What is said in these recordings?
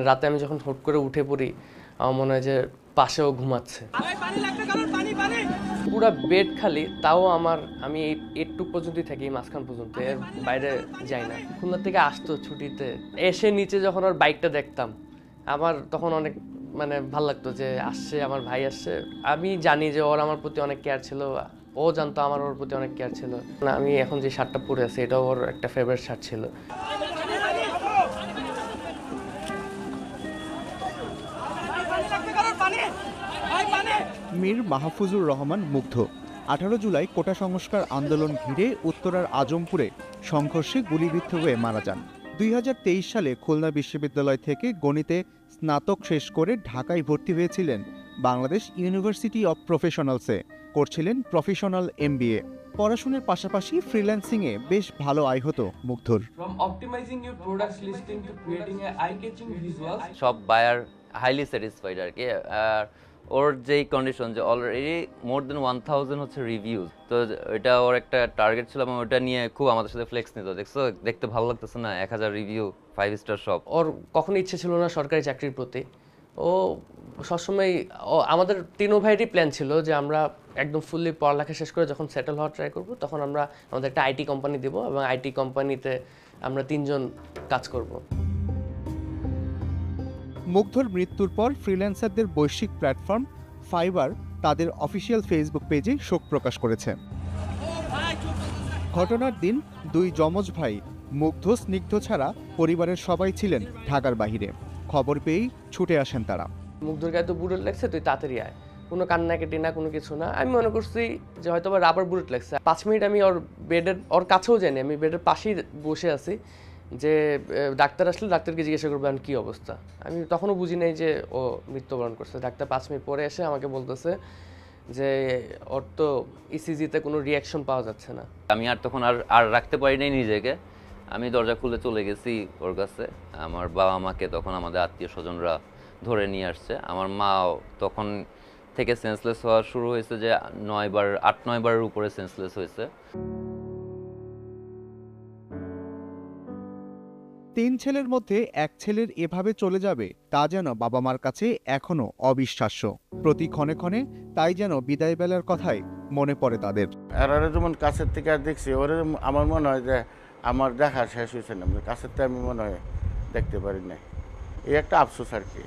রাতে আমি যখন হুট করে উঠে পড়ি, আমার মনে হয় যে পাশেও ঘুমাচ্ছে। পুরা বেড খালি, তাও আমি এইটুক পর্যন্তই থাকি, মাঝখান পর্যন্ত, এর বাইরে যাই না। খুলনা থেকে আসতো ছুটিতে, এসে নিচে যখন ওর বাইকটা দেখতাম, আমার তখন অনেক ভাল লাগতো যে আসছে, আমার ভাই আসছে। আমি জানি যে ওর আমার প্রতি অনেক কেয়ার ছিল, ও জানতো আমার ওর প্রতি অনেক কেয়ার ছিল। আমি এখন যে শার্টটা পরে আছি, এটাও ওর একটা ফেভারিট শার্ট ছিল। মীর মাহফুজুর রহমান মুগ্ধ 18 জুলাই কোটা সংস্কার আন্দোলন ঘিরে উত্তরার আজমপুরে সংঘর্ষে গুলিবিদ্ধ হয়ে মারা যান। 2023 সালে খুলনা বিশ্ববিদ্যালয় থেকে গণিতে স্নাতক শেষ করে ঢাকায় ভর্তি হয়েছিলেন বাংলাদেশ ইউনিভার্সিটি অব প্রফেশনালসে, করছিলেন প্রফেশনাল MBA। পড়াশোনার পাশাপাশি ফ্রিল্যান্সিংয়ে বেশ ভালো আয় হতো মুগ্ধর। সব বায়ার হাইলি স্যাটিসফাইড আর কি। আর ওর যেই কন্ডিশন যে অলরেডি মোর দেন 1000 হচ্ছে রিভিউজ, তো এটা ওর একটা টার্গেট ছিল এবং ওটা নিয়ে খুব আমাদের সাথে ফ্লেক্স নিত। দেখছো, দেখতে ভালো লাগতেছে না, 1000 রিভিউ, 5 স্টার সব। ওর কখনো ইচ্ছে ছিল না সরকারি চাকরির প্রতি। ও সবসময়, আমাদের তিনো ভাইয়েরই প্ল্যান ছিল যে আমরা একদম ফুললি পড়ালেখা শেষ করে যখন সেটেল হওয়ার ট্রাই করব, তখন আমরা আমাদের একটা আইটি কোম্পানি দেব এবং আইটি কোম্পানিতে আমরা 3 জন কাজ করব। মুগ্ধর মৃত্যুর পর ফ্রিল্যান্সারদের বৈশ্বিক প্ল্যাটফর্ম ফাইবার তাদের অফিসিয়াল ফেসবুক পেজে শোক প্রকাশ করেছে। ঘটনার দিন দুই যমজ ভাই মুগ্ধ স্নিগ্ধ ছাড়া পরিবারের সবাই ছিলেন ঢাকার বাহিরে। খবর পেয়েই ছুটে আসেন তারা। মুগ্ধর গায়ে তো বুলেট লাগছে, তুই তাড়াতাড়ি আয়। কোনো কান্নাকাটি না, কোনো কিছু না। আমি মনে করছি যে হয়তো বা রাবার বুলেট লাগছে। 5 মিনিট আমি ওর কাছেও যাইনি, আমি বেডের পাশেই বসে আছি যে ডাক্তার আসলে ডাক্তারকে জিজ্ঞাসা করবো এখন কী অবস্থা। আমি তখনও বুঝি নাই যে ও মৃত্যুবরণ করছে। ডাক্তার 5 মিনিট পরে এসে আমাকে বলতেছে যে ওর তো ইসিজিতে কোনো রিয়াকশন পাওয়া যাচ্ছে না। আমি তখন আর রাখতে পারি নাই নিজেকে। আমি দরজা খুলে চলে গেছি ওর কাছে। আমার বাবা মাকে তখন আমাদের আত্মীয় স্বজনরা ধরে নিয়ে আসছে। আমার মা তখন থেকে সেন্সলেস হওয়া শুরু হয়েছে, যে 8-9 বারের উপরে সেন্সলেস হয়েছে। 3 ছেলের মধ্যে এক ছেলের এভাবে চলে যাবে তা যেন বাবা মার কাছে এখনো অবিশ্বাস্য। প্রতি ক্ষণে ক্ষণে তাই যেন বিদায় বেলার কথাই মনে পড়ে তাদের। আর যেমন কাছের থেকে দেখছি, ওরে আমার মনে হয় যে আমার দেখা শেষ হয়েছে না, কাছের থেকে আমি মনে হয় দেখতে পারি না। এই একটা আফসোস আর কি।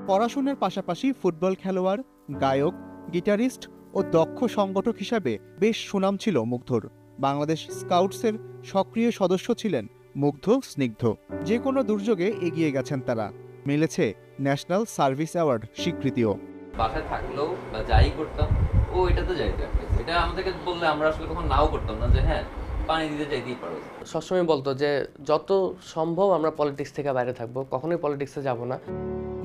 পড়াশোনার পাশাপাশি ফুটবল খেলোয়াড়, গায়ক, গিটারিস্ট ও দক্ষ সংগঠক হিসাবে বেশ সুনাম ছিল মুগ্ধর। বাংলাদেশ স্কাউটসের সক্রিয় সদস্য ছিলেন মুগ্ধ স্নিগ্ধ। যে কোনো দুর্যোগে এগিয়ে গেছেন তারা। মিলেছে ন্যাশনাল সার্ভিস অ্যাওয়ার্ড স্বীকৃতিও। বাসায় থাকলেও বা যাই করতাম, ও এটাতে যাইতো। এটা আমাদেরকে বললে আমরা আসলে কখন নাও করতাম না, যে হ্যাঁ পানি দিতে যাইতেই পারো। সবসময় বলতো যে যত সম্ভব আমরা পলিটিক্স থেকে বাইরে থাকবো, কখনোই পলিটিক্সে যাব না।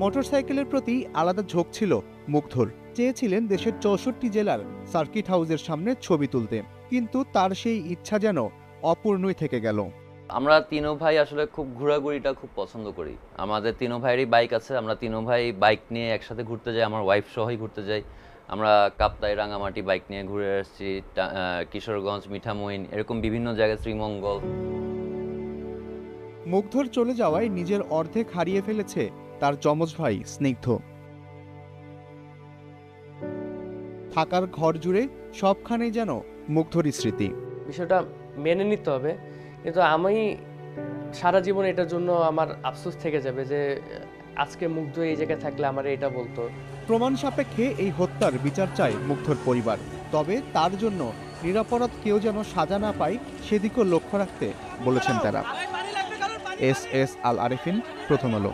মোটরসাইকেলের প্রতি আলাদা ঝোঁক ছিল মুগ্ধর। চেয়েছিলেন দেশের 64 জেলার সার্কিট হাউসের সামনে ছবি তুলতে, কিন্তু তার সেই ইচ্ছা যেন অপূর্ণই থেকে গেল। আমরা তিনো ভাই আসলে খুব ঘোরাঘুরিটা খুব পছন্দ করি। আমাদের তিনো ভাইয়েরই বাইক আছে, আমরা তিনো ভাই বাইক নিয়ে একসাথে ঘুরতে যাই। আমার ওয়াইফ সহই ঘুরতে যাই। আমরা কাপ্তাই, রাঙামাটি বাইক নিয়ে ঘুরে আসছি, কিশোরগঞ্জ, মিঠামইন, এরকম বিভিন্ন জায়গায়, শ্রীমঙ্গল। মুগ্ধর চলে যাওয়ায় নিজের অর্ধেক হারিয়ে ফেলেছে তার যমজ ভাই স্নিগ্ধ। থাকার ঘর জুড়ে সবখানেই যেন মুগ্ধরই স্মৃতি। বিষয়টা মেনে নিতে হবে, কিন্তু আমি সারা জীবন এটার জন্য আমার আফসোস থেকে যাবে যে আজকে মুগ্ধ এই জায়গায় থাকলে আমার এটা বলতো। প্রমাণ সাপেক্ষে এই হত্যার বিচার চায় মুগ্ধর পরিবার। তবে তার জন্য নিরপরাধ কেউ যেন সাজা না পায় সেদিকেও লক্ষ্য রাখতে বলেছেন তারা। এস আল আরেফিন, প্রথম আলো।